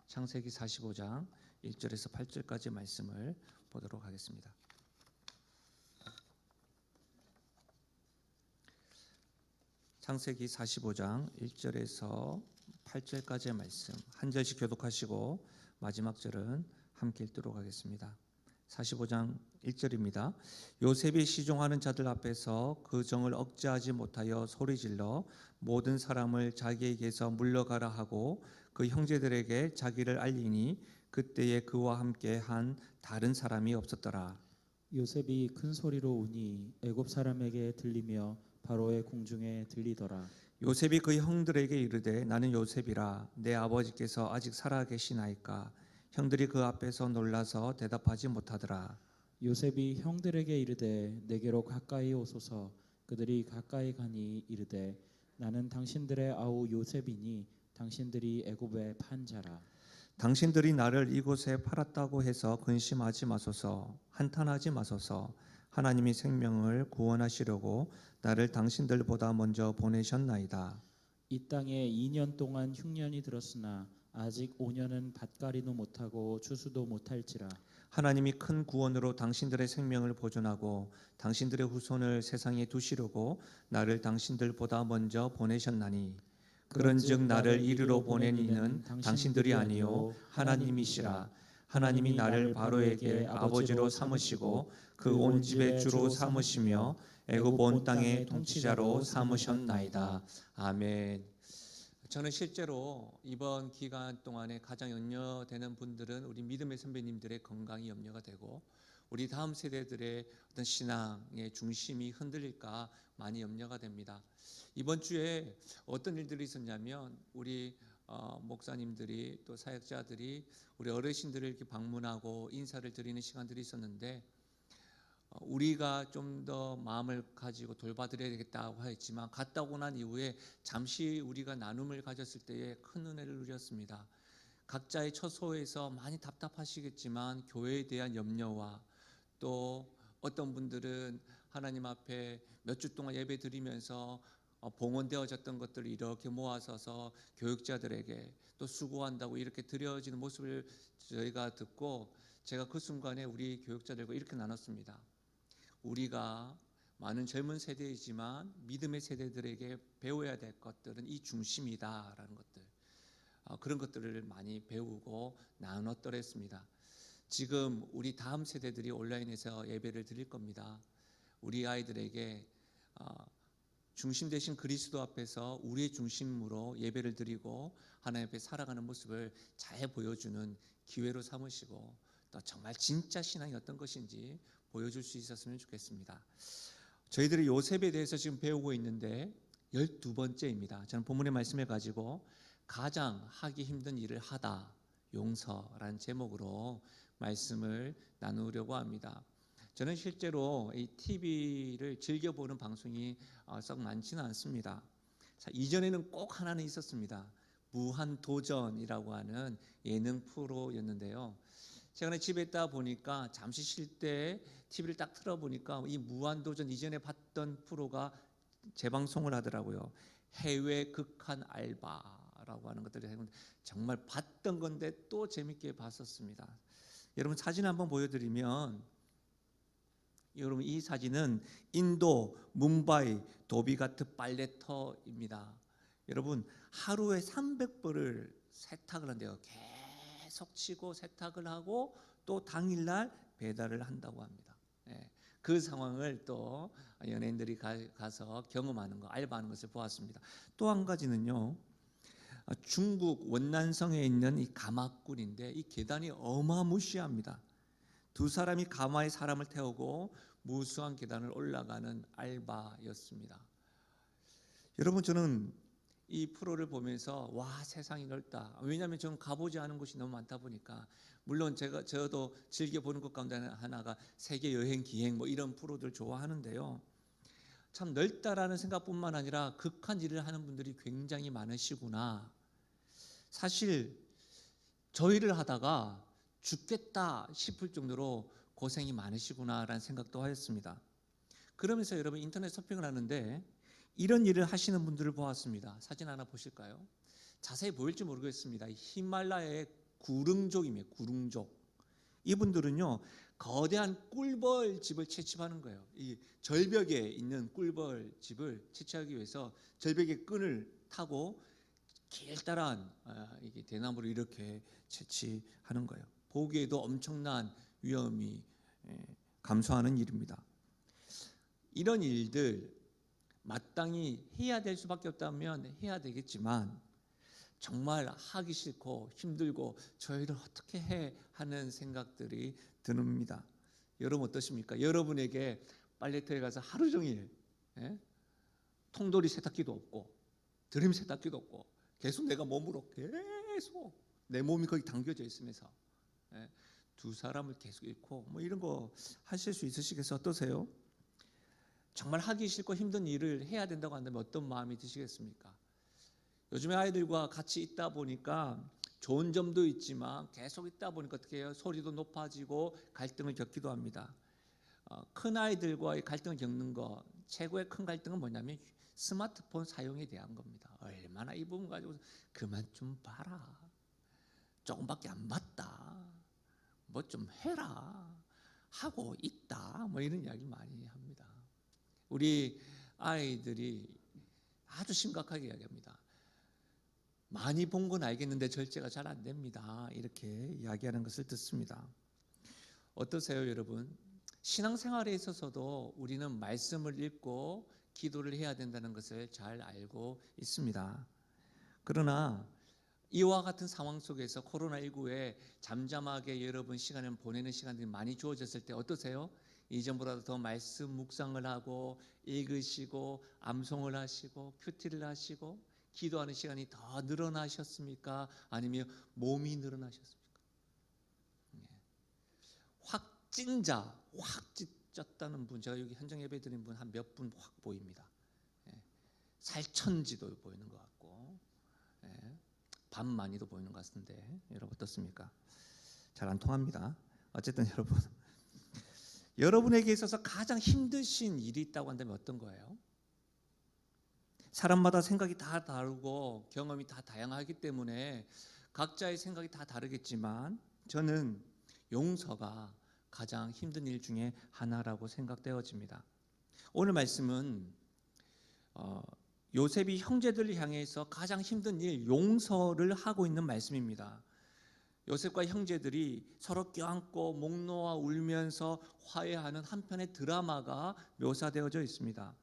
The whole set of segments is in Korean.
창세기 45장 1절에서 8절까지 말씀을 보도록 하겠습니다. 창세기 45장 1절에서 8절까지의 말씀 한 절씩 교독하시고 마지막 절은 함께 읽도록 하겠습니다. 45장 1절입니다. 요셉이 시종하는 자들 앞에서 그 정을 억제하지 못하여 소리질러 모든 사람을 자기에게서 물러가라 하고 그 형제들에게 자기를 알리니 그때에 그와 함께 한 다른 사람이 없었더라. 요셉이 큰 소리로 우니 애굽 사람에게 들리며 바로의 궁중에 들리더라. 요셉이 그 형들에게 이르되 나는 요셉이라 내 아버지께서 아직 살아 계시나이까. 형들이 그 앞에서 놀라서 대답하지 못하더라. 요셉이 형들에게 이르되 내게로 가까이 오소서. 그들이 가까이 가니 이르되 나는 당신들의 아우 요셉이니 당신들이 애굽에 판 자라. 당신들이 나를 이곳에 팔았다고 해서 근심하지 마소서. 한탄하지 마소서. 하나님이 생명을 구원하시려고 나를 당신들보다 먼저 보내셨나이다. 이 땅에 2년 동안 흉년이 들었으나 아직 5년은 밭갈이도 못하고 추수도 못할지라. 하나님이 큰 구원으로 당신들의 생명을 보존하고 당신들의 후손을 세상에 두시려고 나를 당신들보다 먼저 보내셨나니 그런즉 나를 이리로 보낸 이는 당신들이 아니요 하나님이시라. 하나님이 나를 바로에게 아버지로 삼으시고 그 온 집의 주로 삼으시며 애굽 온 땅의 통치자로 삼으셨나이다. 아멘. 저는 실제로 이번 기간 동안에 가장 염려되는 분들은 우리 믿음의 선배님들의 건강이 염려가 되고 우리 다음 세대들의 어떤 신앙의 중심이 흔들릴까 많이 염려가 됩니다. 이번 주에 어떤 일들이 있었냐면 우리 목사님들이 또 사역자들이 우리 어르신들을 이렇게 방문하고 인사를 드리는 시간들이 있었는데 우리가 좀 더 마음을 가지고 돌봐드려야 되겠다고 했지만 갔다 오고 난 이후에 잠시 우리가 나눔을 가졌을 때에 큰 은혜를 누렸습니다. 각자의 처소에서 많이 답답하시겠지만 교회에 대한 염려와 또 어떤 분들은 하나님 앞에 몇 주 동안 예배 드리면서 봉헌되어졌던 것들을 이렇게 모아서서 교육자들에게 또 수고한다고 이렇게 드려지는 모습을 저희가 듣고 제가 그 순간에 우리 교육자들과 이렇게 나눴습니다. 우리가 많은 젊은 세대이지만 믿음의 세대들에게 배워야 될 것들은 이 중심이다라는 것들, 그런 것들을 많이 배우고 나눴더랬습니다. 지금 우리 다음 세대들이 온라인에서 예배를 드릴 겁니다. 우리 아이들에게 중심 되신 그리스도 앞에서 우리의 중심으로 예배를 드리고 하나님 앞에 살아가는 모습을 잘 보여주는 기회로 삼으시고 또 정말 진짜 신앙이 어떤 것인지 보여줄 수 있었으면 좋겠습니다. 저희들이 요셉에 대해서 지금 배우고 있는데 12번째입니다. 저는 본문의 말씀을 가지고 가장 하기 힘든 일을 하다 용서라는 제목으로 말씀을 나누려고 합니다. 저는 실제로 이 TV를 즐겨보는 방송이 썩 많지는 않습니다. 이전에는 꼭 하나는 있었습니다. 무한도전이라고 하는 예능 프로였는데요. 최근에 집에 있다 보니까 잠시 쉴 때 TV를 딱 틀어보니까 이 무한도전 이전에 봤던 프로가 재방송을 하더라고요. 해외 극한 알바라고 하는 것들이 정말 봤던 건데 또 재밌게 봤었습니다. 여러분 사진 한번 보여드리면 여러분 이 사진은 인도 뭄바이 도비가트 빨래터입니다. 여러분 하루에 300벌을 세탁을 한대요. 계속 치고 세탁을 하고 또 당일날 배달을 한다고 합니다. 그 상황을 또 연예인들이 가서 경험하는 거, 알바하는 것을 보았습니다. 또 한 가지는요, 중국 원난성에 있는 이 가마굴인데 이 계단이 어마무시합니다. 두 사람이 가마에 사람을 태우고 무수한 계단을 올라가는 알바였습니다. 여러분 저는 이 프로를 보면서 와 세상이 넓다. 왜냐하면 저는 가보지 않은 곳이 너무 많다 보니까 물론 저도 즐겨보는 것 가운데 하나가 세계 여행 기행 뭐 이런 프로들 좋아하는데요. 참 넓다라는 생각뿐만 아니라 극한 일을 하는 분들이 굉장히 많으시구나. 사실 저 일을 하다가 죽겠다 싶을 정도로 고생이 많으시구나라는 생각도 하였습니다. 그러면서 여러분 인터넷 서핑을 하는데 이런 일을 하시는 분들을 보았습니다. 사진 하나 보실까요? 자세히 보일지 모르겠습니다. 히말라야의 구릉족입니다. 구릉족. 이분들은요 거대한 꿀벌집을 채집하는 거예요. 이 절벽에 있는 꿀벌집을 채취하기 위해서 절벽의 끈을 타고 길다란 이게 대나무를 이렇게 채취하는 거예요. 보기에도 엄청난 위험이 감수하는 일입니다. 이런 일들 마땅히 해야 될 수밖에 없다면 해야 되겠지만 정말 하기 싫고 힘들고 저희를 어떻게 해 하는 생각들이 듭니다. 여러분 어떠십니까? 여러분에게 빨래터에 가서 하루 종일 통돌이 세탁기도 없고 드림 세탁기도 없고 계속 내가 몸으로 계속 내 몸이 거기 담겨져 있으면서 두 사람을 계속 잃고 뭐 이런 거 하실 수 있으시겠어요? 어떠세요? 정말 하기 싫고 힘든 일을 해야 된다고 한다면 어떤 마음이 드시겠습니까? 요즘에 아이들과 같이 있다 보니까 좋은 점도 있지만 계속 있다 보니까 어떻게 해요? 소리도 높아지고 갈등을 겪기도 합니다. 큰 아이들과의 갈등을 겪는 거 최고의 큰 갈등은 뭐냐면 스마트폰 사용에 대한 겁니다. 얼마나 이 부분 가지고 그만 좀 봐라. 조금밖에 안 봤다. 뭐 좀 해라. 하고 있다. 뭐 이런 이야기 많이 합니다. 우리 아이들이 아주 심각하게 이야기합니다. 많이 본 건 알겠는데 절제가 잘 안 됩니다. 이렇게 이야기하는 것을 듣습니다. 어떠세요, 여러분? 신앙생활에 있어서도 우리는 말씀을 읽고 기도를 해야 된다는 것을 잘 알고 있습니다. 그러나 이와 같은 상황 속에서 코로나19에 잠잠하게 여러분 시간을 보내는 시간들이 많이 주어졌을 때 어떠세요? 이전보다 더 말씀 묵상을 하고 읽으시고 암송을 하시고 큐티를 하시고 기도하는 시간이 더 늘어나셨습니까? 아니면 몸이 늘어나셨습니까? 확진자, 확 찢었다는 분, 제가 여기 현장 예배 드린 분 한 몇 분 확 보입니다. 살천지도 보이는 것 같고 밤많이도 보이는 것 같은데 여러분 어떻습니까? 잘 안 통합니다. 어쨌든 여러분에게 있어서 가장 힘드신 일이 있다고 한다면 어떤 거예요? 사람마다 생각이 다 다르고 경험이 다 다양하기 때문에 각자의 생각이 다 다르겠지만 저는 용서가 가장 힘든 일 중에 하나라고 생각되어집니다. 오늘 말씀은 요셉이 형제들을 향해서 가장 힘든 일, 용서를 하고 있는 말씀입니다. 요셉과 형제들이 서로 껴안고 목 놓아 울면서 화해하는 한편의 드라마가 묘사되어져 있습니다.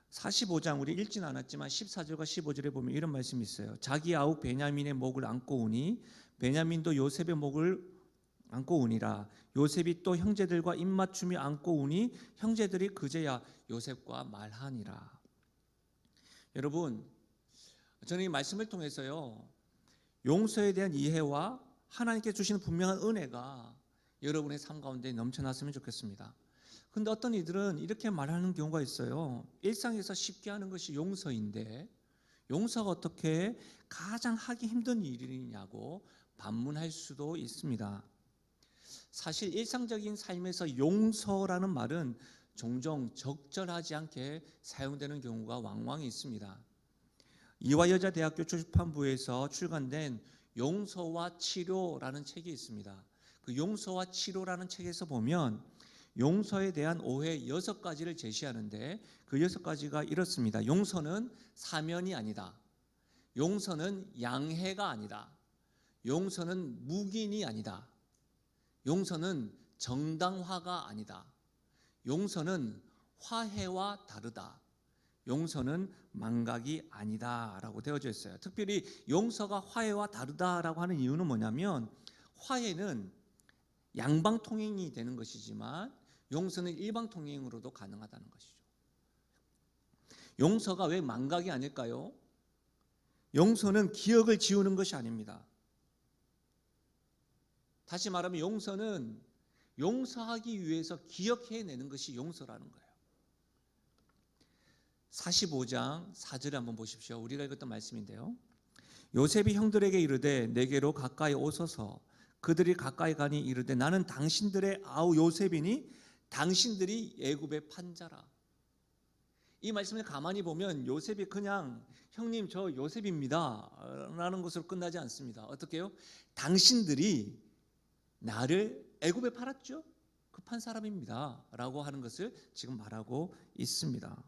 45장 우리 읽진 않았지만 14절과 15절에 보면 이런 말씀이 있어요. 자기 아우 베냐민의 목을 안고 오니 베냐민도 요셉의 목을 안고 오니라. 요셉이 또 형제들과 입맞춤이 안고 오니 형제들이 그제야 요셉과 말하니라. 여러분, 저는 이 말씀을 통해서요, 용서에 대한 이해와 하나님께 주시는 분명한 은혜가 여러분의 삶 가운데 넘쳐났으면 좋겠습니다. 근데 어떤 이들은 이렇게 말하는 경우가 있어요. 일상에서 쉽게 하는 것이 용서인데 용서가 어떻게 가장 하기 힘든 일이냐고 반문할 수도 있습니다. 사실 일상적인 삶에서 용서라는 말은 종종 적절하지 않게 사용되는 경우가 왕왕 있습니다. 이화여자대학교 출판부에서 출간된 용서와 치료라는 책이 있습니다. 그 용서와 치료라는 책에서 보면 용서에 대한 오해 6가지를 제시하는데 그 6가지가 이렇습니다. 용서는 사면이 아니다. 용서는 양해가 아니다. 용서는 묵인이 아니다. 용서는 정당화가 아니다. 용서는 화해와 다르다. 용서는 망각이 아니다 라고 되어져 있어요. 특별히 용서가 화해와 다르다라고 하는 이유는 뭐냐면 화해는 양방통행이 되는 것이지만 용서는 일방통행으로도 가능하다는 것이죠. 용서가 왜 망각이 아닐까요? 용서는 기억을 지우는 것이 아닙니다. 다시 말하면 용서는 용서하기 위해서 기억해내는 것이 용서라는 거예요. 45장 4절에 한번 보십시오. 우리가 읽었던 말씀인데요. 요셉이 형들에게 이르되 내게로 가까이 오소서. 그들이 가까이 가니 이르되 나는 당신들의 아우 요셉이니 당신들이 애굽의 판자라. 이 말씀을 가만히 보면 요셉이 그냥 형님 저 요셉입니다 라는 것으로 끝나지 않습니다. 어떻게 해요? 당신들이 나를 애굽에 팔았죠? 급한 사람입니다 라고 하는 것을 지금 말하고 있습니다.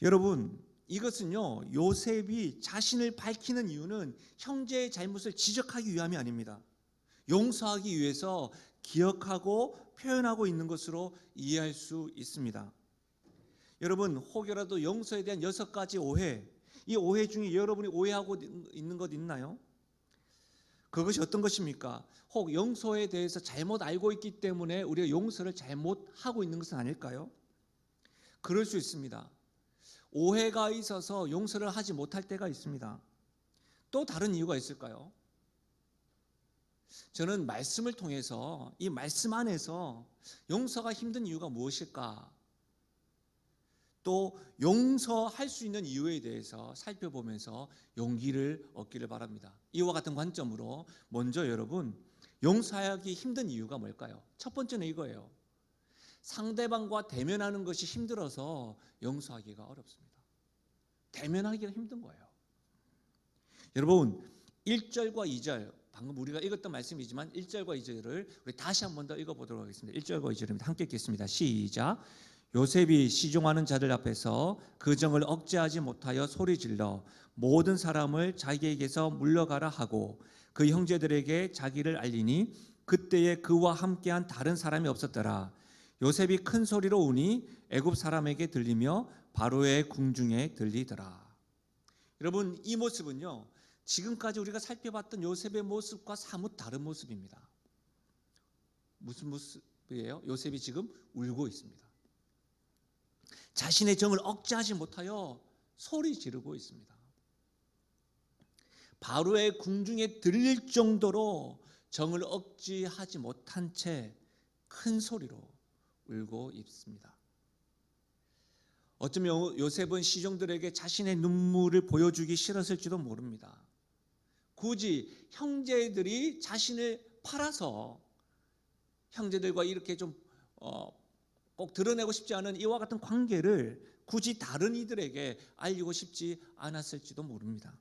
여러분, 이것은요, 요셉이 자신을 밝히는 이유는 형제의 잘못을 지적하기 위함이 아닙니다. 용서하기 위해서 기억하고 표현하고 있는 것으로 이해할 수 있습니다. 여러분, 혹여라도 용서에 대한 6가지 오해, 이 오해 중에 여러분이 오해하고 있는 것 있나요? 그것이 어떤 것입니까? 혹 용서에 대해서 잘못 알고 있기 때문에 우리가 용서를 잘못하고 있는 것은 아닐까요? 그럴 수 있습니다. 오해가 있어서 용서를 하지 못할 때가 있습니다. 또 다른 이유가 있을까요? 저는 말씀을 통해서 이 말씀 안에서 용서가 힘든 이유가 무엇일까? 또 용서할 수 있는 이유에 대해서 살펴보면서 용기를 얻기를 바랍니다. 이와 같은 관점으로 먼저 여러분, 용서하기 힘든 이유가 뭘까요? 첫 번째는 이거예요. 상대방과 대면하는 것이 힘들어서 용서하기가 어렵습니다. 대면하기가 힘든 거예요. 여러분, 1절과 2절, 방금 우리가 읽었던 말씀이지만 1절과 2절을 우리 다시 한 번 더 읽어보도록 하겠습니다. 1절과 2절입니다. 함께 읽겠습니다. 시작. 요셉이 시종하는 자들 앞에서 그 정을 억제하지 못하여 소리질러 모든 사람을 자기에게서 물러가라 하고 그 형제들에게 자기를 알리니 그때에 그와 함께한 다른 사람이 없었더라. 요셉이 큰 소리로 우니 애굽 사람에게 들리며 바로의 궁중에 들리더라. 여러분, 이 모습은요, 지금까지 우리가 살펴봤던 요셉의 모습과 사뭇 다른 모습입니다. 무슨 모습이에요? 요셉이 지금 울고 있습니다. 자신의 정을 억제하지 못하여 소리 지르고 있습니다. 바로의 궁중에 들릴 정도로 정을 억제하지 못한 채 큰 소리로 울고 있습니다. 어쩌면 요셉은 시종들에게 자신의 눈물을 보여주기 싫었을지도 모릅니다. 굳이 형제들이 자신을 팔아서 형제들과 이렇게 좀 꼭 드러내고 싶지 않은 이와 같은 관계를 굳이 다른 이들에게 알리고 싶지 않았을지도 모릅니다.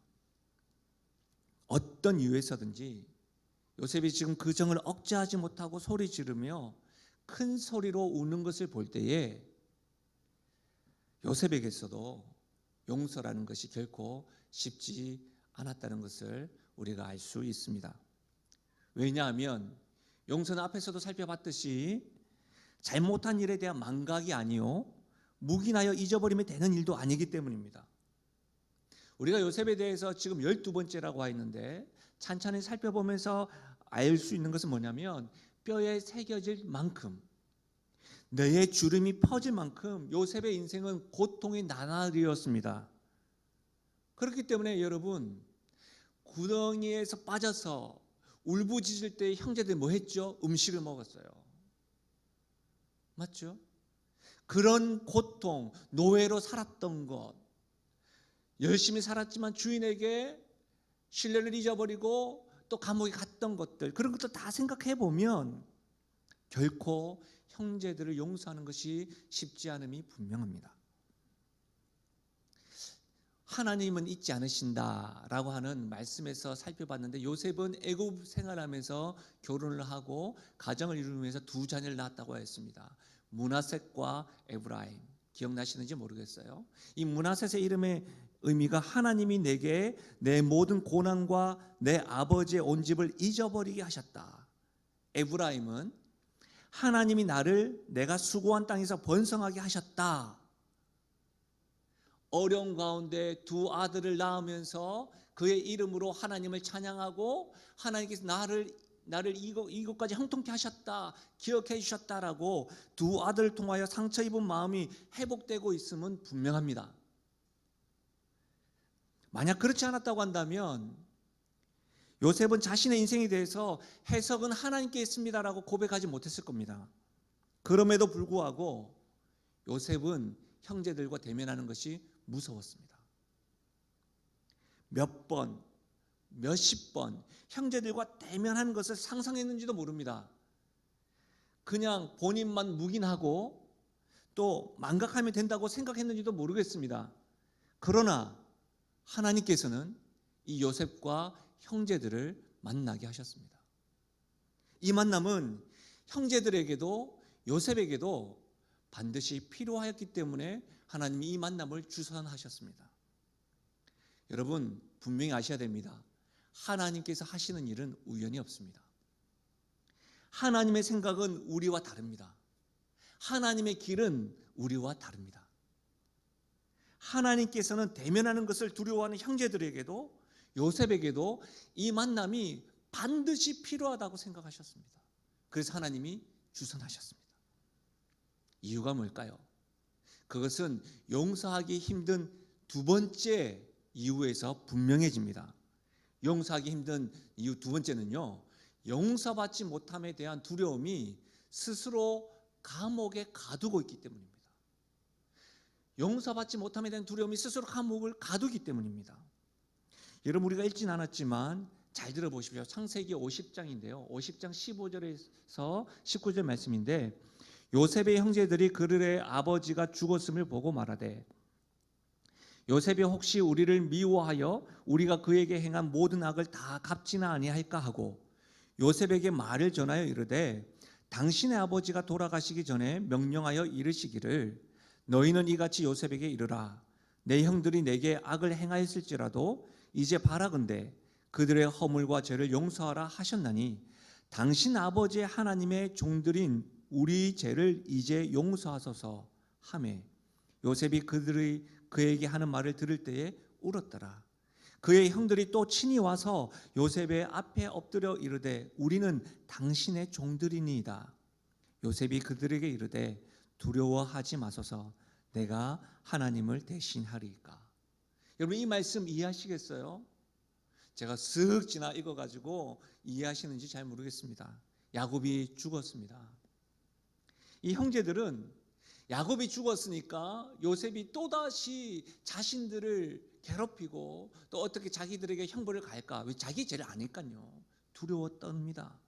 어떤 이유에서든지 요셉이 지금 그 정을 억제하지 못하고 소리 지르며 큰 소리로 우는 것을 볼 때에 요셉에게서도 용서라는 것이 결코 쉽지 않았다는 것을 우리가 알 수 있습니다. 왜냐하면 용서는 앞에서도 살펴봤듯이 잘못한 일에 대한 망각이 아니요 묵인하여 잊어버리면 되는 일도 아니기 때문입니다. 우리가 요셉에 대해서 지금 12번째라고 하였는데 찬찬히 살펴보면서 알 수 있는 것은 뭐냐면 뼈에 새겨질 만큼, 뇌의 주름이 퍼질 만큼 요셉의 인생은 고통의 나날이었습니다. 그렇기 때문에 여러분, 구덩이에서 빠져서 울부짖을 때 형제들이 뭐 했죠? 음식을 먹었어요. 맞죠? 그런 고통, 노예로 살았던 것, 열심히 살았지만 주인에게 신뢰를 잊어버리고 또 감옥에 갔던 것들, 그런 것들 다 생각해 보면 결코 형제들을 용서하는 것이 쉽지 않음이 분명합니다. 하나님은 잊지 않으신다라고 하는 말씀에서 살펴봤는데 요셉은 애굽 생활하면서 결혼을 하고 가정을 이루면서 2자녀를 낳았다고 했습니다. 므낫셋과 에브라임, 기억나시는지 모르겠어요. 이 므낫셋의 이름의 의미가 하나님이 내게 내 모든 고난과 내 아버지의 온 집을 잊어버리게 하셨다. 에브라임은 하나님이 나를 내가 수고한 땅에서 번성하게 하셨다. 어려움 가운데 2 아들을 낳으면서 그의 이름으로 하나님을 찬양하고 하나님께서 나를 이곳까지 형통케 하셨다, 기억해 주셨다라고 2 아들을 통하여 상처 입은 마음이 회복되고 있음은 분명합니다. 만약 그렇지 않았다고 한다면 요셉은 자신의 인생에 대해서 해석은 하나님께 있습니다라고 고백하지 못했을 겁니다. 그럼에도 불구하고 요셉은 형제들과 대면하는 것이 무서웠습니다. 몇 번, 몇십 번 형제들과 대면하는 것을 상상했는지도 모릅니다. 그냥 본인만 묵인하고 또 망각하면 된다고 생각했는지도 모르겠습니다. 그러나 하나님께서는 이 요셉과 형제들을 만나게 하셨습니다. 이 만남은 형제들에게도 요셉에게도 반드시 필요하였기 때문에 하나님이 이 만남을 주선하셨습니다. 여러분 분명히 아셔야 됩니다. 하나님께서 하시는 일은 우연이 없습니다. 하나님의 생각은 우리와 다릅니다. 하나님의 길은 우리와 다릅니다. 하나님께서는 대면하는 것을 두려워하는 형제들에게도 요셉에게도 이 만남이 반드시 필요하다고 생각하셨습니다. 그래서 하나님이 주선하셨습니다. 이유가 뭘까요? 그것은 용서하기 힘든 두 번째 이유에서 분명해집니다. 용서하기 힘든 이유 두 번째는요, 용서받지 못함에 대한 두려움이 스스로 감옥에 가두고 있기 때문입니다. 용서받지 못함에 대한 두려움이 스스로 감옥을 가두기 때문입니다. 여러분 우리가 읽진 않았지만 잘 들어보십시오. 창세기 50장인데요. 50장 15절에서 19절 말씀인데, 요셉의 형제들이 그들의 아버지가 죽었음을 보고 말하되 요셉이 혹시 우리를 미워하여 우리가 그에게 행한 모든 악을 다 갚지는 아니할까 하고 요셉에게 말을 전하여 이르되 당신의 아버지가 돌아가시기 전에 명령하여 이르시기를 너희는 이같이 요셉에게 이르라. 내 형들이 내게 악을 행하였을지라도 이제 바라건대 그들의 허물과 죄를 용서하라 하셨나니 당신 아버지의 하나님의 종들인 우리 죄를 이제 용서하소서 하매 요셉이 그에게 하는 말을 들을 때에 울었더라. 그의 형들이 또 친히 와서 요셉의 앞에 엎드려 이르되 우리는 당신의 종들이니이다. 요셉이 그들에게 이르되 두려워하지 마소서 내가 하나님을 대신하리이까. 여러분 이 말씀 이해하시겠어요? 제가 쓱 지나 읽어가지고 이해하시는지 잘 모르겠습니다. 야곱이 죽었습니다. 이 형제들은 야곱이 죽었으니까 요셉이 또다시 자신들을 괴롭히고 또 어떻게 자기들에게 형벌을 가할까? 왜 자기 죄를 아니까요. 두려워 떱니다.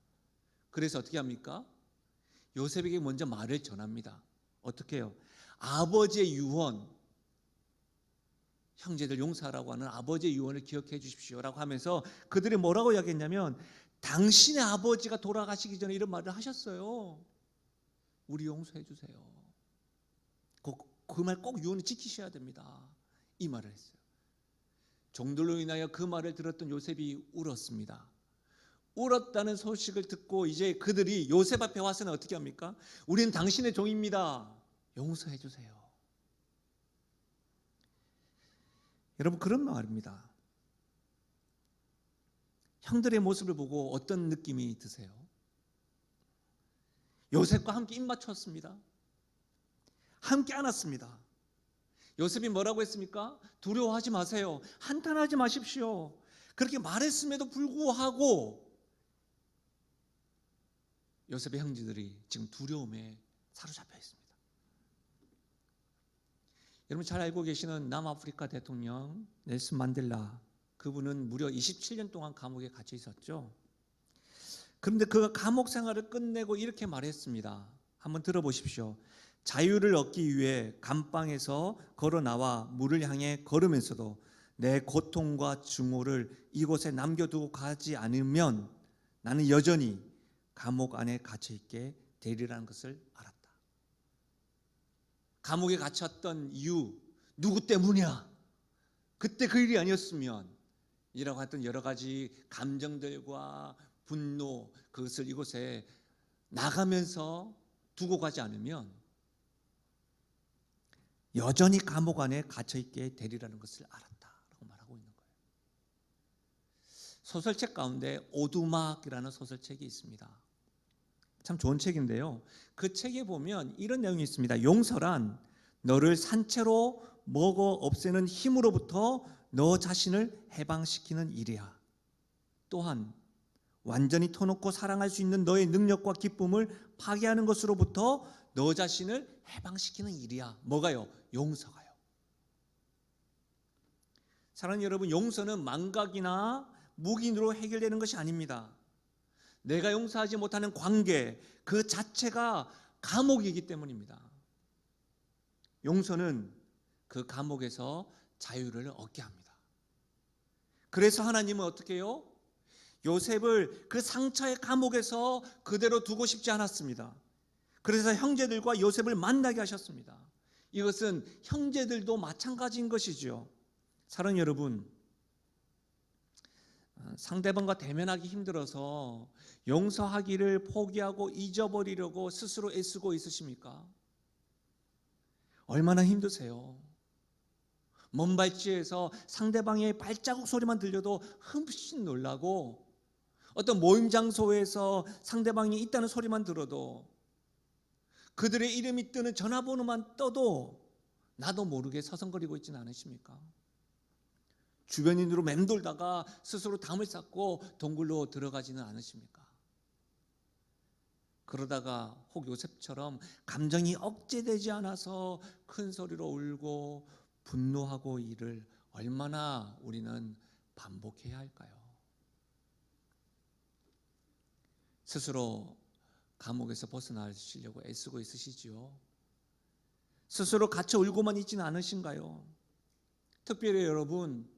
그래서 어떻게 합니까? 요셉에게 먼저 말을 전합니다. 어떻게 해요? 아버지의 유언, 형제들 용서하라고 하는 아버지의 유언을 기억해 주십시오라고 하면서 그들이 뭐라고 이야기했냐면 당신의 아버지가 돌아가시기 전에 이런 말을 하셨어요. 우리 용서해 주세요. 그 말 꼭 유언을 지키셔야 됩니다. 이 말을 했어요. 종들로 인하여 그 말을 들었던 요셉이 울었습니다. 울었다는 소식을 듣고 이제 그들이 요셉 앞에 와서는 어떻게 합니까? 우리는 당신의 종입니다. 용서해 주세요. 여러분 그런 말입니다. 형들의 모습을 보고 어떤 느낌이 드세요? 요셉과 함께 입 맞췄습니다. 함께 안았습니다. 요셉이 뭐라고 했습니까? 두려워하지 마세요. 한탄하지 마십시오. 그렇게 말했음에도 불구하고 요셉의 형제들이 지금 두려움에 사로잡혀 있습니다. 여러분 잘 알고 계시는 남아프리카 대통령 넬슨 만델라, 그분은 무려 27년 동안 감옥에 갇혀 있었죠. 그런데 그 감옥 생활을 끝내고 이렇게 말했습니다. 한번 들어보십시오. 자유를 얻기 위해 감방에서 걸어 나와 물을 향해 걸으면서도 내 고통과 증오를 이곳에 남겨두고 가지 않으면 나는 여전히 감옥 안에 갇혀 있게 되리라는 것을 알았다. 감옥에 갇혔던 이유 누구 때문이야? 그때 그 일이 아니었으면 이라고 했던 여러 가지 감정들과 분노, 그것을 이곳에 나가면서 두고 가지 않으면 여전히 감옥 안에 갇혀 있게 되리라는 것을 알았다라고 말하고 있는 거예요. 소설책 가운데 오두막이라는 소설책이 있습니다. 참 좋은 책인데요. 그 책에 보면 이런 내용이 있습니다. 용서란 너를 산채로 먹어 없애는 힘으로부터 너 자신을 해방시키는 일이야. 또한 완전히 터놓고 사랑할 수 있는 너의 능력과 기쁨을 파괴하는 것으로부터 너 자신을 해방시키는 일이야. 뭐가요? 용서가요. 사랑하는 여러분, 용서는 망각이나 묵인으로 해결되는 것이 아닙니다. 내가 용서하지 못하는 관계 그 자체가 감옥이기 때문입니다. 용서는 그 감옥에서 자유를 얻게 합니다. 그래서 하나님은 어떻게 해요? 요셉을 그 상처의 감옥에서 그대로 두고 싶지 않았습니다. 그래서 형제들과 요셉을 만나게 하셨습니다. 이것은 형제들도 마찬가지인 것이죠. 사랑하는 여러분, 상대방과 대면하기 힘들어서 용서하기를 포기하고 잊어버리려고 스스로 애쓰고 있으십니까? 얼마나 힘드세요? 먼 발치에서 상대방의 발자국 소리만 들려도 흠씬 놀라고, 어떤 모임 장소에서 상대방이 있다는 소리만 들어도, 그들의 이름이 뜨는 전화번호만 떠도 나도 모르게 서성거리고 있지는 않으십니까? 주변인으로 맴돌다가 스스로 담을 쌓고 동굴로 들어가지는 않으십니까? 그러다가 혹 요셉처럼 감정이 억제되지 않아서 큰 소리로 울고 분노하고 이를 얼마나 우리는 반복해야 할까요? 스스로 감옥에서 벗어나시려고 애쓰고 있으시지요? 스스로 갇혀 울고만 있지는 않으신가요? 특별히 여러분,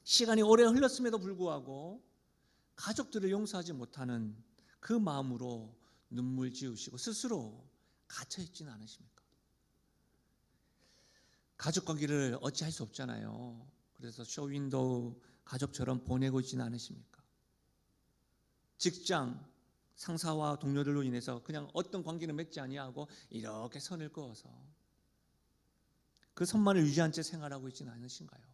시간이 오래 흘렀음에도 불구하고 가족들을 용서하지 못하는 그 마음으로 눈물 지으시고 스스로 갇혀 있지는 않으십니까? 가족 관계를 어찌할 수 없잖아요. 그래서 쇼윈도우 가족처럼 보내고 있지는 않으십니까? 직장 상사와 동료들로 인해서 그냥 어떤 관계는 맺지 아니하고 이렇게 선을 그어서 그 선만을 유지한 채 생활하고 있지는 않으신가요?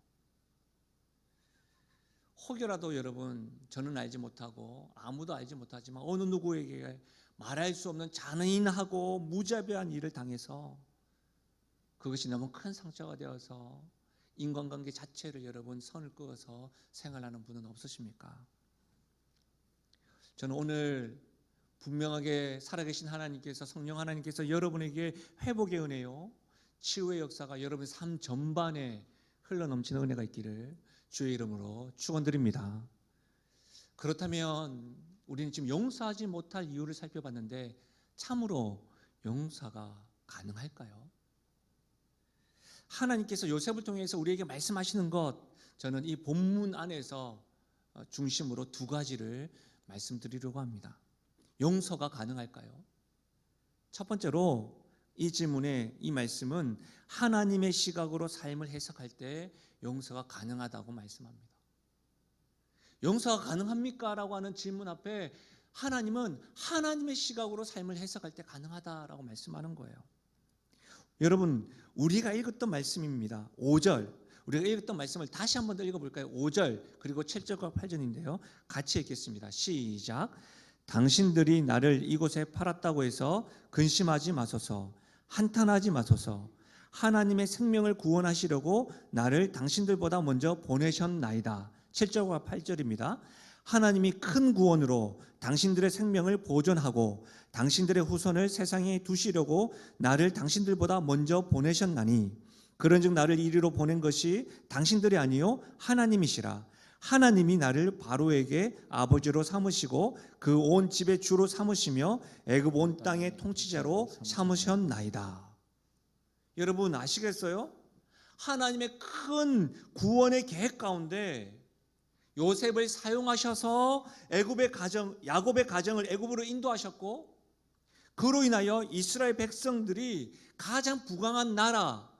혹여라도 여러분, 저는 알지 못하고 아무도 알지 못하지만 어느 누구에게 말할 수 없는 잔인하고 무자비한 일을 당해서 그것이 너무 큰 상처가 되어서 인간관계 자체를 여러분 선을 그어서 생활하는 분은 없으십니까? 저는 오늘 분명하게 살아계신 하나님께서, 성령 하나님께서 여러분에게 회복의 은혜요, 치유의 역사가 여러분의 삶 전반에 흘러넘치는 은혜가 있기를 주의 이름으로 축원드립니다. 그렇다면 우리는 지금 용서하지 못할 이유를 살펴봤는데 참으로 용서가 가능할까요? 하나님께서 요셉을 통해서 우리에게 말씀하시는 것, 저는 이 본문 안에서 중심으로 두 가지를 말씀드리려고 합니다. 용서가 가능할까요? 첫 번째로 이 질문의 이 말씀은 하나님의 시각으로 삶을 해석할 때 용서가 가능하다고 말씀합니다. 용서가 가능합니까? 라고 하는 질문 앞에 하나님은 하나님의 시각으로 삶을 해석할 때 가능하다라고 말씀하는 거예요. 여러분, 우리가 읽었던 말씀입니다. 5절, 우리가 읽었던 말씀을 다시 한번 더 읽어볼까요? 5절 그리고 7절과 8절인데요. 같이 읽겠습니다. 시작. 당신들이 나를 이곳에 팔았다고 해서 근심하지 마소서, 한탄하지 마소서. 하나님의 생명을 구원하시려고 나를 당신들보다 먼저 보내셨나이다. 7절과 8절입니다. 하나님이 큰 구원으로 당신들의 생명을 보존하고 당신들의 후손을 세상에 두시려고 나를 당신들보다 먼저 보내셨나니, 그런즉 나를 이리로 보낸 것이 당신들이 아니요 하나님이시라. 하나님이 나를 바로에게 아버지로 삼으시고 그 온 집의 주로 삼으시며 애굽 온 땅의 통치자로 삼으셨나이다. 여러분 아시겠어요? 하나님의 큰 구원의 계획 가운데 요셉을 사용하셔서 애굽의 가정, 야곱의 가정을 애굽으로 인도하셨고, 그로 인하여 이스라엘 백성들이 가장 부강한 나라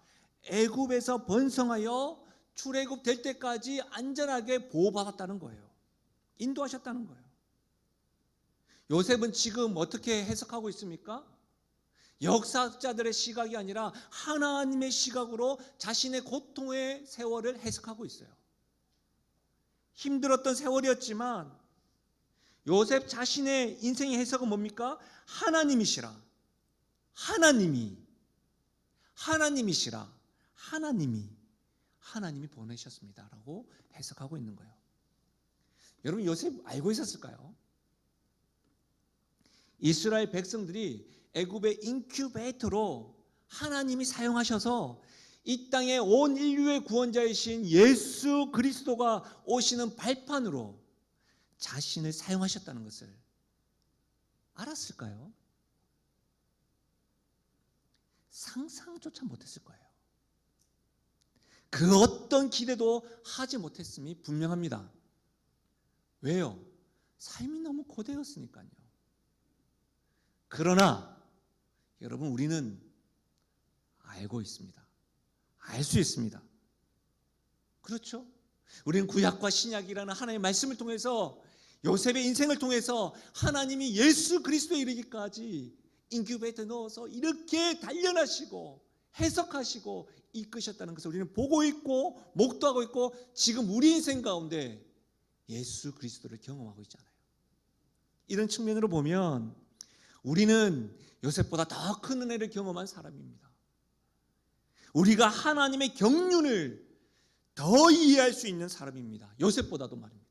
애굽에서 번성하여 출애굽 될 때까지 안전하게 보호받았다는 거예요. 인도하셨다는 거예요. 요셉은 지금 어떻게 해석하고 있습니까? 역사학자들의 시각이 아니라 하나님의 시각으로 자신의 고통의 세월을 해석하고 있어요. 힘들었던 세월이었지만 요셉 자신의 인생의 해석은 뭡니까? 하나님이시라. 하나님이시라. 하나님이 보내셨습니다라고 해석하고 있는 거예요. 여러분, 요셉 알고 있었을까요? 이스라엘 백성들이 애굽의 인큐베이터로 하나님이 사용하셔서 이 땅의 온 인류의 구원자이신 예수 그리스도가 오시는 발판으로 자신을 사용하셨다는 것을 알았을까요? 상상조차 못했을 거예요. 그 어떤 기대도 하지 못했음이 분명합니다. 왜요? 삶이 너무 고되었으니까요. 그러나 여러분, 우리는 알고 있습니다. 알 수 있습니다. 그렇죠? 우리는 구약과 신약이라는 하나님의 말씀을 통해서, 요셉의 인생을 통해서 하나님이 예수 그리스도에 이르기까지 인큐베이터에 넣어서 이렇게 단련하시고 해석하시고 이끄셨다는 것을 우리는 보고 있고 목도하고 있고, 지금 우리 인생 가운데 예수 그리스도를 경험하고 있잖아요. 이런 측면으로 보면 우리는 요셉보다 더 큰 은혜를 경험한 사람입니다. 우리가 하나님의 경륜을 더 이해할 수 있는 사람입니다. 요셉보다도 말입니다.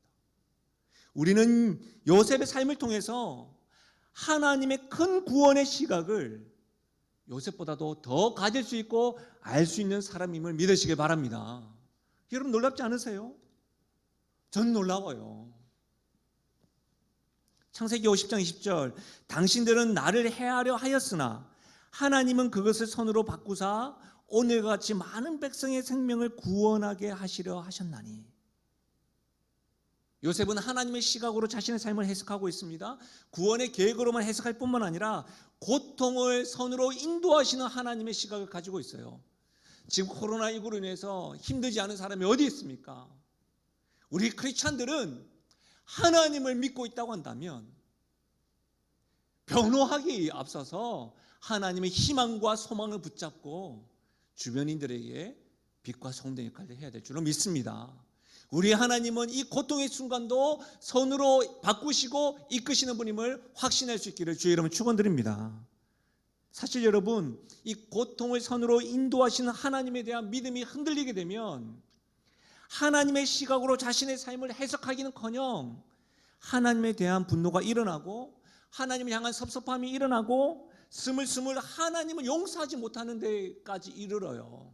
우리는 요셉의 삶을 통해서 하나님의 큰 구원의 시각을 요셉보다도 더 가질 수 있고 알 수 있는 사람임을 믿으시길 바랍니다. 여러분, 놀랍지 않으세요? 전 놀라워요. 창세기 50장 20절, 당신들은 나를 해하려 하였으나 하나님은 그것을 선으로 바꾸사 오늘과 같이 많은 백성의 생명을 구원하게 하시려 하셨나니. 요셉은 하나님의 시각으로 자신의 삶을 해석하고 있습니다. 구원의 계획으로만 해석할 뿐만 아니라 고통을 선으로 인도하시는 하나님의 시각을 가지고 있어요. 지금 코로나19로 인해서 힘들지 않은 사람이 어디 있습니까? 우리 크리스찬들은 하나님을 믿고 있다고 한다면 변호하기에 앞서서 하나님의 희망과 소망을 붙잡고 주변인들에게 빛과 성된 역할을 해야 될 줄로 믿습니다. 우리 하나님은 이 고통의 순간도 선으로 바꾸시고 이끄시는 분임을 확신할 수 있기를 주의 이름으로 축원드립니다. 사실 여러분, 이 고통을 선으로 인도하시는 하나님에 대한 믿음이 흔들리게 되면 하나님의 시각으로 자신의 삶을 해석하기는커녕 하나님에 대한 분노가 일어나고 하나님을 향한 섭섭함이 일어나고 스물스물 하나님을 용서하지 못하는 데까지 이르러요.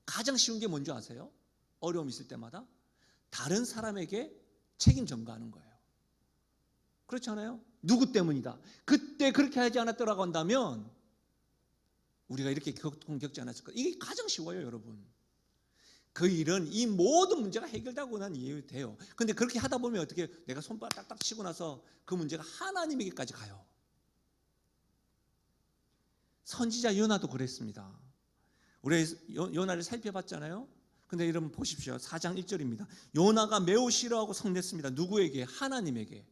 가장 쉬운 게 뭔지 아세요? 어려움 있을 때마다 다른 사람에게 책임 전가하는 거예요. 그렇지 않아요? 누구 때문이다, 그때 그렇게 하지 않았더라고 한다면 우리가 이렇게 고통 겪지 않았을 거예요. 이게 가장 쉬워요, 여러분. 그 일은 이 모든 문제가 해결되고 난 이해가 돼요. 그런데 그렇게 하다 보면 어떻게, 내가 손바닥 딱딱 치고 나서 그 문제가 하나님에게까지 가요. 선지자 요나도 그랬습니다. 우리 요나를 살펴봤잖아요. 근데 여러분 보십시오. 4장 1절입니다. 요나가 매우 싫어하고 성냈습니다. 누구에게? 하나님에게.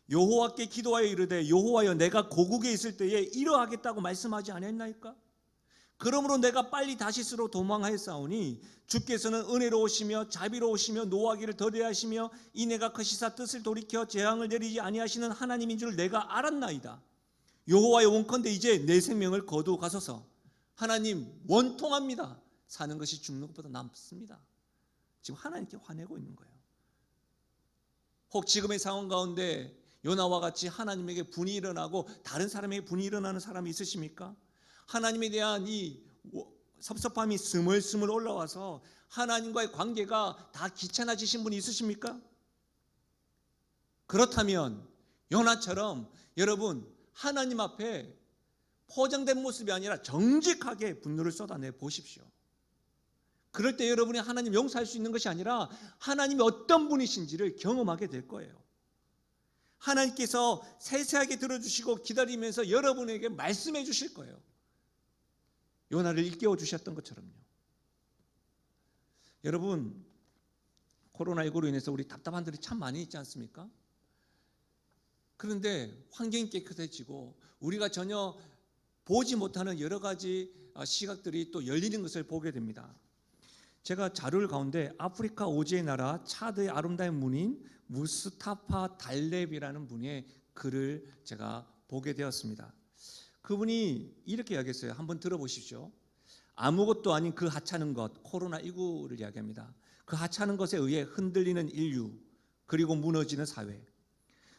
여호와께 기도하여 이르되 여호와여, 내가 고국에 있을 때에 이러하겠다고 말씀하지 아니했나이까? 그러므로 내가 빨리 다시스로 도망하였사오니 주께서는 은혜로우시며 자비로우시며 노하기를 더디하시며 이내가 크시사 뜻을 돌이켜 재앙을 내리지 아니하시는 하나님인 줄 내가 알았나이다. 여호와여, 원컨대 이제 내 생명을 거두어 가소서. 하나님, 원통합니다. 사는 것이 죽는 것보다 남습니다. 지금 하나님께 화내고 있는 거예요. 혹 지금의 상황 가운데 요나와 같이 하나님에게 분이 일어나고 다른 사람에게 분이 일어나는 사람이 있으십니까? 하나님에 대한 이 섭섭함이 스물스물 올라와서 하나님과의 관계가 다 귀찮아지신 분이 있으십니까? 그렇다면 요나처럼 여러분, 하나님 앞에 포장된 모습이 아니라 정직하게 분노를 쏟아내 보십시오. 그럴 때 여러분이 하나님 용서할 수 있는 것이 아니라 하나님이 어떤 분이신지를 경험하게 될 거예요. 하나님께서 세세하게 들어주시고 기다리면서 여러분에게 말씀해 주실 거예요. 요나를 일깨워 주셨던 것처럼요. 여러분, 코로나19로 인해서 우리 답답한 들이 참 많이 있지 않습니까? 그런데 환경이 깨끗해지고 우리가 전혀 보지 못하는 여러 가지 시각들이 또 열리는 것을 보게 됩니다. 제가 자료를 가운데 아프리카 오지의 나라 차드의 아름다운 문인 무스타파 달렙이라는 분의 글을 제가 보게 되었습니다. 그분이 이렇게 이야기했어요. 한번 들어보십시오. 아무것도 아닌 그 하찮은 것, 코로나19를 이야기합니다. 그 하찮은 것에 의해 흔들리는 인류, 그리고 무너지는 사회.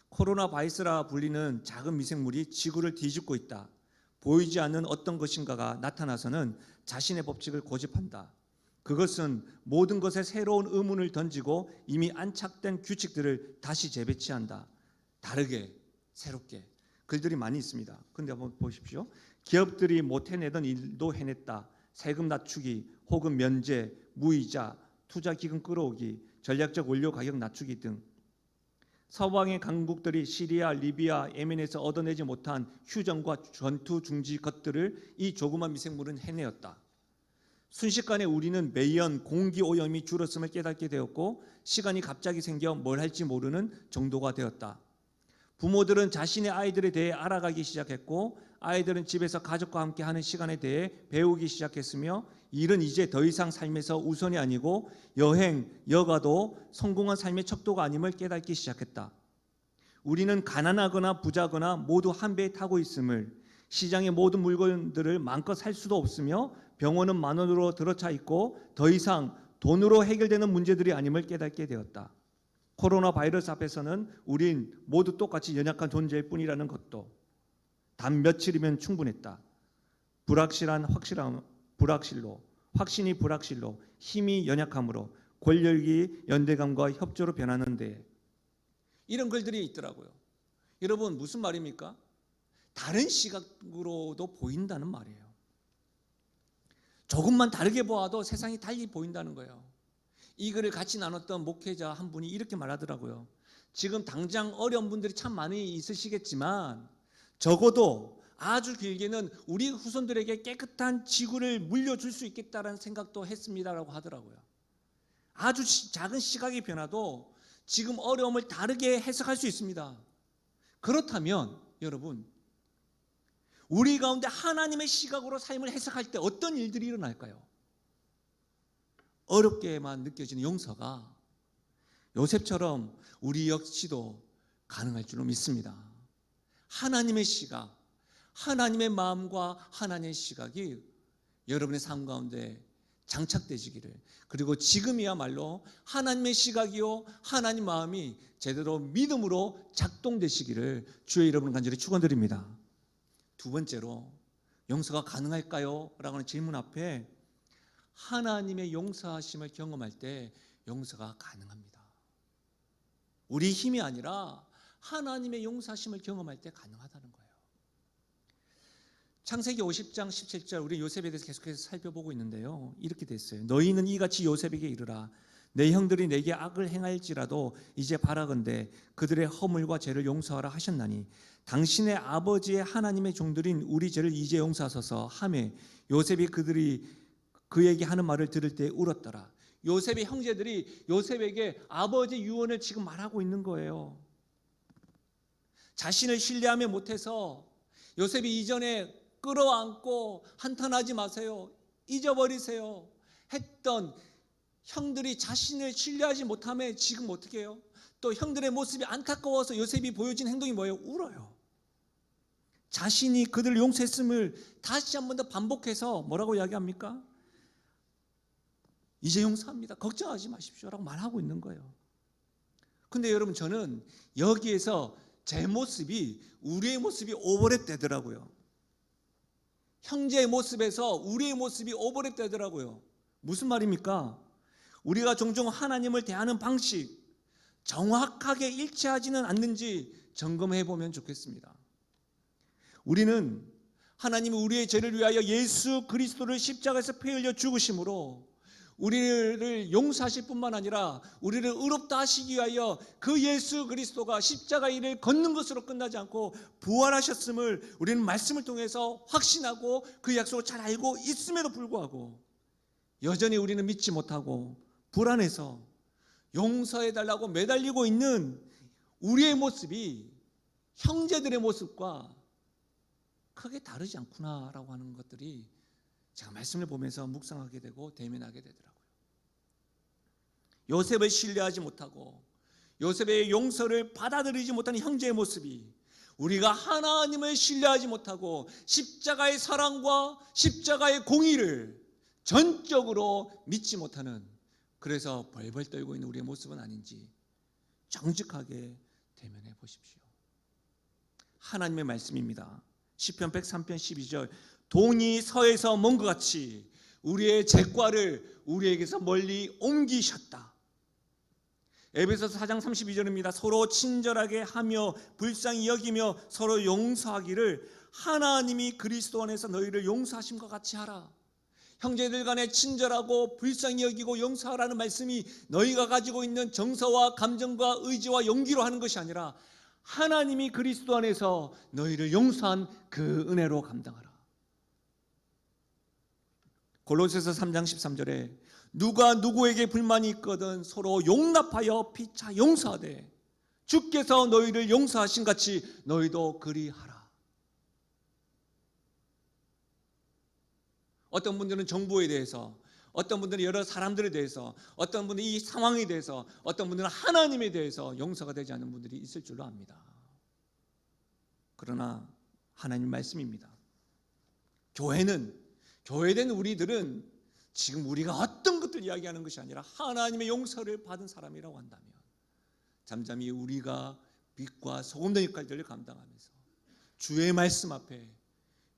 코로나 바이러스라 불리는 작은 미생물이 지구를 뒤집고 있다. 보이지 않는 어떤 것인가가 나타나서는 자신의 법칙을 고집한다. 그것은 모든 것에 새로운 의문을 던지고 이미 안착된 규칙들을 다시 재배치한다. 다르게, 새롭게. 글들이 많이 있습니다. 그런데 한번 보십시오. 기업들이 못 해내던 일도 해냈다. 세금 낮추기 혹은 면제, 무이자, 투자 기금 끌어오기, 전략적 원료 가격 낮추기 등 서방의 강국들이 시리아, 리비아, 예멘에서 얻어내지 못한 휴전과 전투 중지 것들을 이 조그만 미생물은 해내었다. 순식간에 우리는 매연 공기 오염이 줄었음을 깨닫게 되었고 시간이 갑자기 생겨 뭘 할지 모르는 정도가 되었다. 부모들은 자신의 아이들에 대해 알아가기 시작했고 아이들은 집에서 가족과 함께 하는 시간에 대해 배우기 시작했으며 일은 이제 더 이상 삶에서 우선이 아니고 여행, 여가도 성공한 삶의 척도가 아님을 깨닫기 시작했다. 우리는 가난하거나 부자거나 모두 한 배에 타고 있음을, 시장의 모든 물건들을 마음껏 살 수도 없으며 병원은 만원으로 들어차 있고 더 이상 돈으로 해결되는 문제들이 아님을 깨닫게 되었다. 코로나 바이러스 앞에서는 우린 모두 똑같이 연약한 존재일 뿐이라는 것도 단 며칠이면 충분했다. 확신이 불확실로, 힘이 연약함으로, 권력이 연대감과 협조로 변하는데 이런 글들이 있더라고요. 여러분 무슨 말입니까? 다른 시각으로도 보인다는 말이에요. 조금만 다르게 보아도 세상이 달리 보인다는 거예요. 이 글을 같이 나눴던 목회자 한 분이 이렇게 말하더라고요. 지금 당장 어려운 분들이 참 많이 있으시겠지만 적어도 아주 길게는 우리 후손들에게 깨끗한 지구를 물려줄 수 있겠다라는 생각도 했습니다라고 하더라고요. 아주 작은 시각의 변화도 지금 어려움을 다르게 해석할 수 있습니다. 그렇다면 여러분, 우리 가운데 하나님의 시각으로 삶을 해석할 때 어떤 일들이 일어날까요? 어렵게만 느껴지는 용서가 요셉처럼 우리 역시도 가능할 줄로 믿습니다. 하나님의 시각, 하나님의 마음과 하나님의 시각이 여러분의 삶 가운데 장착되시기를, 그리고 지금이야말로 하나님의 시각이요 하나님 마음이 제대로 믿음으로 작동되시기를 주의 이름으로 간절히 축원드립니다. 두 번째로 용서가 가능할까요? 라고 하는 질문 앞에 하나님의 용서하심을 경험할 때 용서가 가능합니다. 우리 힘이 아니라 하나님의 용서하심을 경험할 때 가능하다는 거예요. 창세기 50장 17절 우리 요셉에 대해서 계속해서 살펴보고 있는데요. 이렇게 됐어요. 너희는 이같이 요셉에게 이르라. 내 형들이 내게 악을 행할지라도 이제 바라건대 그들의 허물과 죄를 용서하라 하셨나니 당신의 아버지의 하나님의 종들인 우리 죄를 이제 용서하소서 하매 요셉이 그들이 그에게 하는 말을 들을 때 울었더라. 요셉의 형제들이 요셉에게 아버지의 유언을 지금 말하고 있는 거예요. 자신을 신뢰하며 못해서 요셉이 이전에 끌어안고 한탄하지 마세요, 잊어버리세요 했던 형들이 자신을 신뢰하지 못하며 지금 어떻게 해요? 또 형들의 모습이 안타까워서 요셉이 보여진 행동이 뭐예요? 울어요. 자신이 그들을 용서했음을 다시 한 번 더 반복해서 뭐라고 이야기합니까? 이제 용서합니다, 걱정하지 마십시오 라고 말하고 있는 거예요. 근데 여러분, 저는 여기에서 제 모습이, 우리의 모습이 오버랩 되더라고요. 형제의 모습에서 우리의 모습이 오버랩 되더라고요. 무슨 말입니까? 우리가 종종 하나님을 대하는 방식 정확하게 일치하지는 않는지 점검해 보면 좋겠습니다. 우리는 하나님이 우리의 죄를 위하여 예수 그리스도를 십자가에서 피 흘려 죽으심으로 우리를 용서하실 뿐만 아니라 우리를 의롭다 하시기 위하여 그 예수 그리스도가 십자가 일을 걷는 것으로 끝나지 않고 부활하셨음을 우리는 말씀을 통해서 확신하고 그 약속을 잘 알고 있음에도 불구하고 여전히 우리는 믿지 못하고 불안해서 용서해달라고 매달리고 있는 우리의 모습이 형제들의 모습과 크게 다르지 않구나라고 하는 것들이 제가 말씀을 보면서 묵상하게 되고 대면하게 되더라고요. 요셉을 신뢰하지 못하고 요셉의 용서를 받아들이지 못하는 형제의 모습이, 우리가 하나님을 신뢰하지 못하고 십자가의 사랑과 십자가의 공의를 전적으로 믿지 못하는, 그래서 벌벌 떨고 있는 우리의 모습은 아닌지 정직하게 대면해 보십시오. 하나님의 말씀입니다. 시편 103편 12절 동이 서에서 먼 것 같이 우리의 죄과를 우리에게서 멀리 옮기셨다. 에베소서 4장 32절입니다. 서로 친절하게 하며 불쌍히 여기며 서로 용서하기를 하나님이 그리스도 안에서 너희를 용서하심과 같이 하라. 형제들 간에 친절하고 불쌍히 여기고 용서하라는 말씀이 너희가 가지고 있는 정서와 감정과 의지와 용기로 하는 것이 아니라 하나님이 그리스도 안에서 너희를 용서한 그 은혜로 감당하라. 골로새서 3장 13절에 누가 누구에게 불만이 있거든 서로 용납하여 피차 용서하되 주께서 너희를 용서하신 같이 너희도 그리하라. 어떤 분들은 정부에 대해서, 어떤 분들은 여러 사람들에 대해서, 어떤 분들은 이 상황에 대해서, 어떤 분들은 하나님에 대해서 용서가 되지 않는 분들이 있을 줄로 압니다. 그러나 하나님 말씀입니다. 교회된 우리들은 지금 우리가 어떤 것들 이야기하는 것이 아니라 하나님의 용서를 받은 사람이라고 한다면 잠잠히 우리가 빛과 소금의 역할들을 감당하면서 주의 말씀 앞에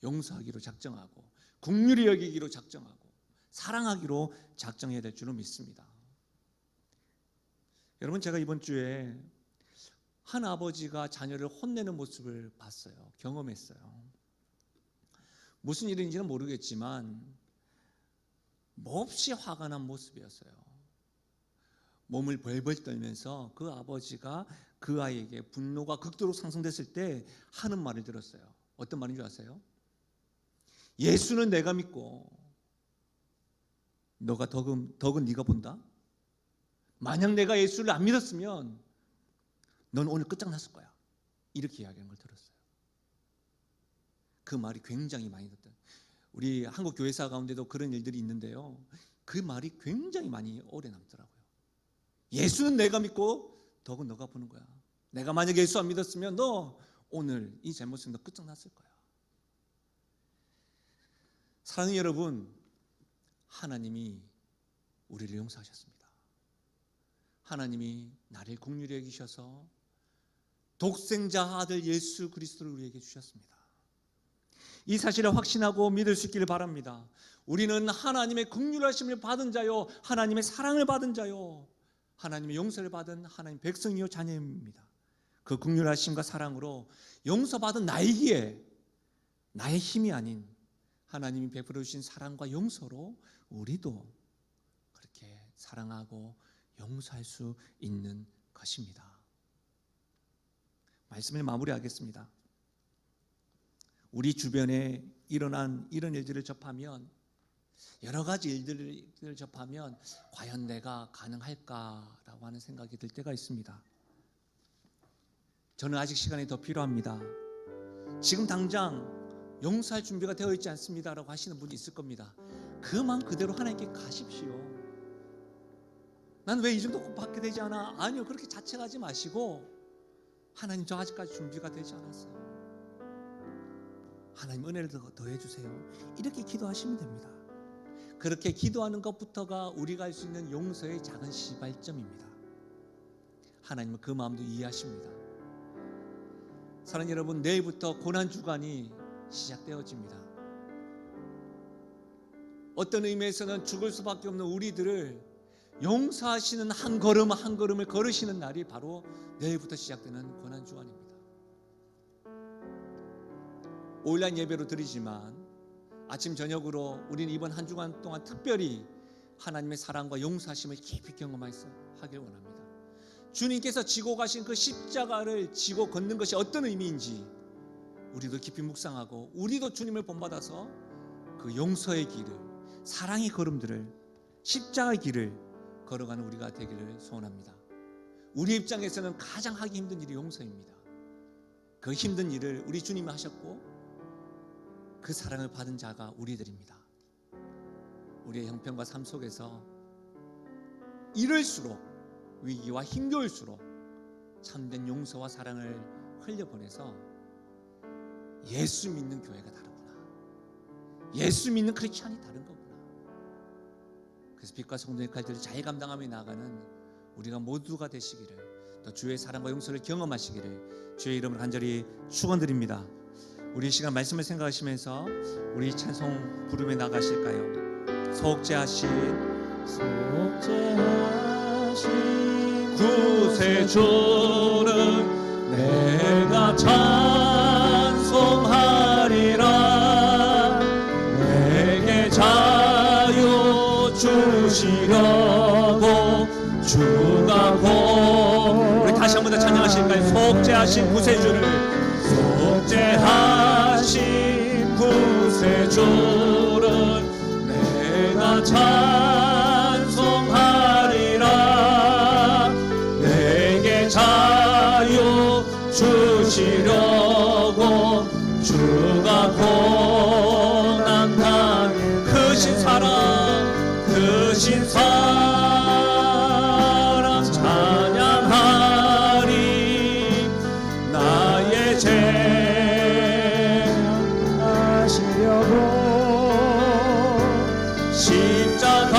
용서하기로 작정하고 긍휼히 여기기로 작정하고 사랑하기로 작정해야 될 줄로 믿습니다. 여러분, 제가 이번 주에 한 아버지가 자녀를 혼내는 모습을 봤어요. 경험했어요. 무슨 일인지는 모르겠지만 몹시 화가 난 모습이었어요. 몸을 벌벌 떨면서 그 아버지가 그 아이에게 분노가 극도로 상승됐을 때 하는 말을 들었어요. 어떤 말인 줄 아세요? 예수는 내가 믿고 너가 덕은 네가 본다. 만약 내가 예수를 안 믿었으면 넌 오늘 끝장났을 거야. 이렇게 이야기하는 걸 들었어요. 그 말이 굉장히 많이 듣던, 우리 한국 교회사 가운데도 그런 일들이 있는데요, 그 말이 굉장히 많이 오래 남더라고요. 예수는 내가 믿고 덕은 너가 보는 거야. 내가 만약 예수 안 믿었으면 너 오늘 이 잘못은 너 끝장났을 거야. 사랑하는 여러분, 하나님이 우리를 용서하셨습니다. 하나님이 나를 긍휼히 여기셔서 독생자 아들 예수 그리스도를 우리에게 주셨습니다. 이 사실을 확신하고 믿을 수 있기를 바랍니다. 우리는 하나님의 긍휼하심을 받은 자요, 하나님의 사랑을 받은 자요, 하나님의 용서를 받은 하나님 백성이요 자녀입니다. 그 긍휼하심과 사랑으로 용서받은 나이기에 나의 힘이 아닌 하나님이 베풀어 주신 사랑과 용서로 우리도 그렇게 사랑하고 용서할 수 있는 것입니다. 말씀을 마무리하겠습니다. 우리 주변에 일어난 이런 일들을 접하면, 여러 가지 일들을 접하면 과연 내가 가능할까라고 하는 생각이 들 때가 있습니다. 저는 아직 시간이 더 필요합니다. 지금 당장 용서할 준비가 되어 있지 않습니다라고 하시는 분이 있을 겁니다. 그 마음 그대로 하나님께 가십시오. 난 왜 이 정도 받게 되지 않아? 아니요, 그렇게 자책하지 마시고 하나님, 저 아직까지 준비가 되지 않았어요. 하나님 은혜를 더 해주세요. 이렇게 기도하시면 됩니다. 그렇게 기도하는 것부터가 우리가 할 수 있는 용서의 작은 시발점입니다. 하나님은 그 마음도 이해하십니다. 사랑하는 여러분, 내일부터 고난주간이 시작되어집니다. 어떤 의미에서는 죽을 수밖에 없는 우리들을 용서하시는 한 걸음 한 걸음을 걸으시는 날이 바로 내일부터 시작되는 고난주간입니다. 5일날 예배로 드리지만 아침 저녁으로 우리는 이번 한 주간 동안 특별히 하나님의 사랑과 용서하심을 깊이 경험하길 원합니다. 주님께서 지고 가신 그 십자가를 지고 걷는 것이 어떤 의미인지 우리도 깊이 묵상하고, 우리도 주님을 본받아서 그 용서의 길을, 사랑의 걸음들을, 십자가의 길을 걸어가는 우리가 되기를 소원합니다. 우리 입장에서는 가장 하기 힘든 일이 용서입니다. 그 힘든 일을 우리 주님이 하셨고 그 사랑을 받은 자가 우리들입니다. 우리의 형편과 삶 속에서 이럴수록, 위기와 힘겨울수록 참된 용서와 사랑을 흘려보내서 예수 믿는 교회가 다르구나, 예수 믿는 크리스찬이 다른 거구나. 그래서 빛과 성도의 역할들을 잘 감당하며 나아가는 우리가 모두가 되시기를, 또 주의 사랑과 용서를 경험하시기를 주의 이름으로 간절히 축원드립니다. 우리 이 시간 말씀을 생각하시면서 우리 찬송 부르며 나가실까요? 소옥제하신 구세주는 내가 찬송하리. 주시려고 주가 곧 우리 다시 한 번 더 찬양하실까요? 속죄하신 구세주를 속죄하신 구세주를 내가 찬송하리라. 내게 자유 주시려고 주가 고난당 크신 사랑 크신 사랑 찬양하리. 나의 죄 하시려고 십자가에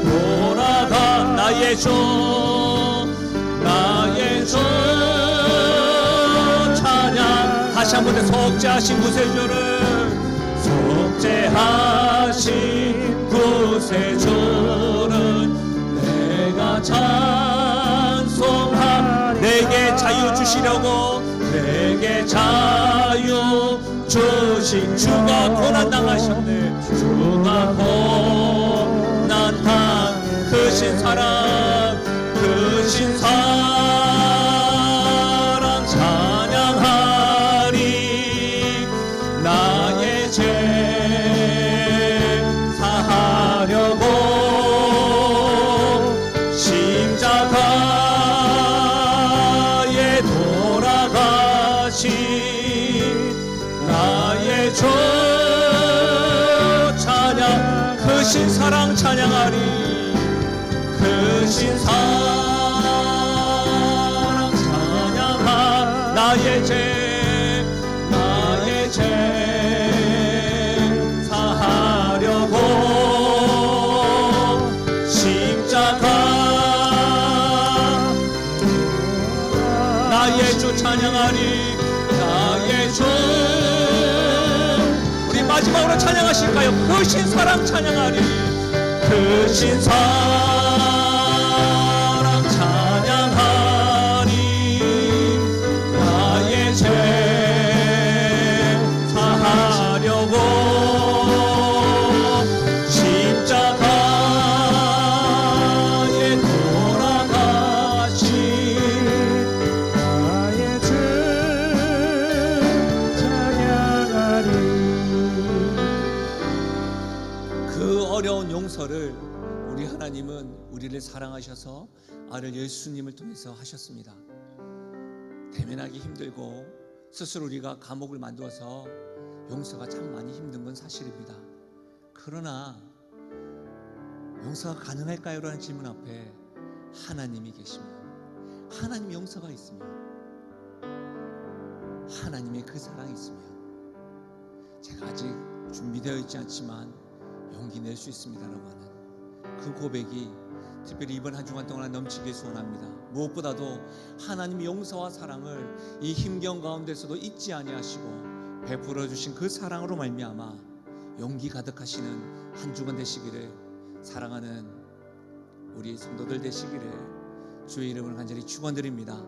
돌아가 나의 주 찬양. 다시 한 번 더 속죄하신 구세주를 속죄하신 구세주를 내가 찬송하. 내게 자유 주시려고 내게 자유 주신 주가 고난당하셨네. 주가 고난당 크신 사랑 크신 사랑 찬양하리. 나의 죄 사하려고 십자가에 돌아가신 나의 주 찬양 크신 사랑 찬양하리. 크신 사랑 찬양하. 나의 죄 사하려고 십자가 나의 주 찬양하리. 나의 주 우리 마지막으로 찬양하실까요? 크신 사랑 찬양하리. 크신 사랑 찬양하리. 나의 죄 사하려고 십자가에 돌아가신 나의 주 찬양하리. 그 어려운 용서를 우리 하나님은 우리를 사랑하셔서 아들 예수님을 통해서 하셨습니다. 대면하기 힘들고 스스로 우리가 감옥을 만들어서 용서가 참 많이 힘든 건 사실입니다. 그러나 용서가 가능할까요? 라는 질문 앞에 하나님이 계시면, 하나님 용서가 있으면, 하나님의 그 사랑이 있으면 제가 아직 준비되어 있지 않지만 용기 낼 수 있습니다라고 하는 그 고백이 특별히 이번 한 주간 동안 넘치길 소원합니다. 무엇보다도 하나님의 용서와 사랑을 이 힘겨운 가운데서도 잊지 아니하시고 베풀어 주신 그 사랑으로 말미암아 용기 가득하시는 한 주간 되시기를, 사랑하는 우리 성도들 되시기를 주의 이름으로 간절히 축원드립니다.